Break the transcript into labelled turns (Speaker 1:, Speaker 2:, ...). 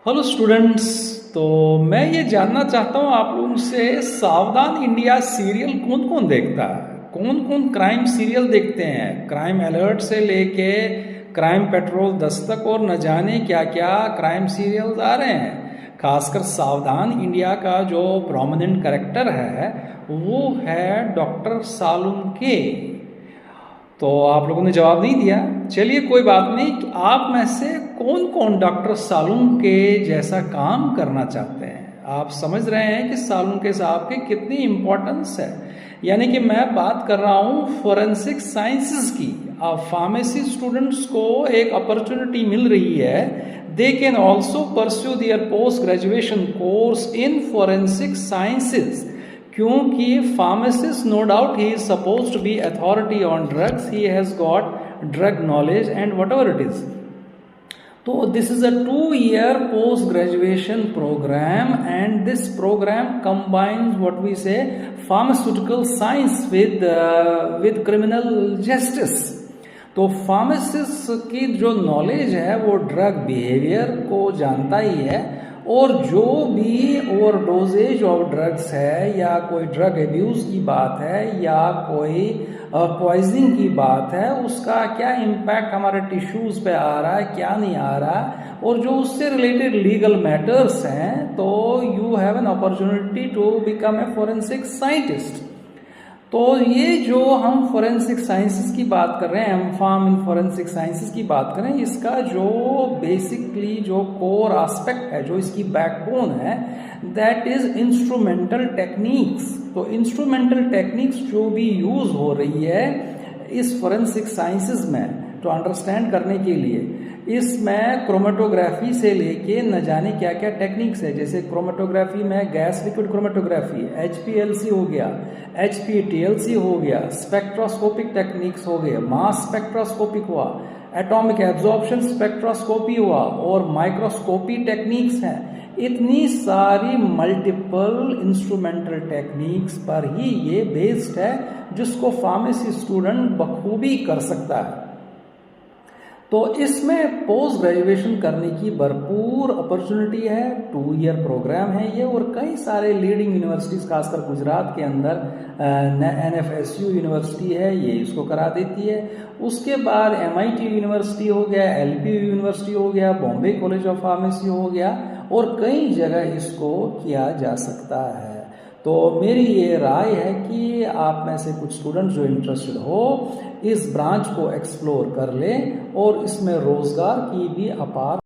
Speaker 1: Hello students. तो मैं ये जानना चाहता हूँ आप लोगों से, सावधान इंडिया सीरियल कौन कौन देखता है? कौन कौन क्राइम सीरियल देखते हैं? क्राइम अलर्ट से लेके क्राइम पेट्रोल, दस्तक और न जाने क्या क्या क्राइम सीरियल्स आ रहे हैं। खासकर सावधान इंडिया का जो प्रोमिनेंट कैरेक्टर है वो है डॉक्टर सालुंके। तो आप लोगों ने जवाब नहीं दिया। चलिए कोई बात नहीं। कि आप में से कौन कौन डॉक्टर सालुंके जैसा काम करना चाहते हैं? आप समझ रहे हैं कि सालुंके साहब की कितनी इम्पोर्टेंस है। यानी कि मैं बात कर रहा हूँ फोरेंसिक साइंसेस की। अब फार्मेसी स्टूडेंट्स को एक अपॉर्चुनिटी मिल रही है। They can also pursue their post graduation course in forensic sciences, क्योंकि pharmacist no doubt he is suppose to be authority on drugs, he has got drug knowledge and whatever it is. तो this is a 2 year post graduation programme and this programme combines what we say pharmaceutical science with criminal justice. तो pharmacist की जो knowledge है वो drug behaviour को जानता ही है, और जो भी ओवरडोजेज ऑफ ड्रग्स है या कोई ड्रग एब्यूज की बात है या कोई पॉइजनिंग की बात है, उसका क्या इम्पैक्ट हमारे टिश्यूज पे आ रहा है, क्या नहीं आ रहा, और जो उससे रिलेटेड लीगल मैटर्स हैं, तो you have an opportunity to become a forensic scientist. तो ये जो हम फोरेंसिक साइंसेस की बात कर रहे हैं, M pharm in forensic sciences की बात कर रहे हैं, इसका जो बेसिकली जो कोर एस्पेक्ट है, जो इसकी बैकबोन है, दैट इज इंस्ट्रूमेंटल टेक्निक्स। तो इंस्ट्रूमेंटल टेक्निक्स जो भी यूज हो रही है इस फोरेंसिक साइंसेस में तो अंडरस्टैंड करने के लिए, इसमें क्रोमेटोग्राफी से लेके न जाने क्या क्या टेक्निक्स है। जैसे क्रोमेटोग्राफी में गैस लिक्विड क्रोमेटोग्राफी, HPLC हो गया, HPTLC हो गया, स्पेक्ट्रोस्कोपिक टेक्निक्स हो गए, मास स्पेक्ट्रोस्कोपिक हुआ, एटॉमिक एब्जॉर्प्शन स्पेक्ट्रोस्कोपी हुआ, और माइक्रोस्कोपी टेक्निक्स हैं। इतनी सारी मल्टीपल इंस्ट्रूमेंटल टेक्निक्स पर ही ये बेस्ड है, जिसको फार्मेसी स्टूडेंट बखूबी कर सकता है। तो इसमें पोस्ट ग्रेजुएशन करने की भरपूर अपॉर्चुनिटी है। 2 year प्रोग्राम है ये, और कई सारे लीडिंग यूनिवर्सिटीज खासकर गुजरात के अंदर NFSU यूनिवर्सिटी है, ये इसको करा देती है। उसके बाद MIT यूनिवर्सिटी हो गया, LPU यूनिवर्सिटी हो गया, बॉम्बे कॉलेज ऑफ फार्मेसी हो गया, और कई जगह इसको किया जा सकता है। तो मेरी ये राय है कि आप में से कुछ स्टूडेंट जो इंटरेस्टेड हो इस ब्रांच को एक्सप्लोर कर लें, और इसमें रोजगार की भी अपार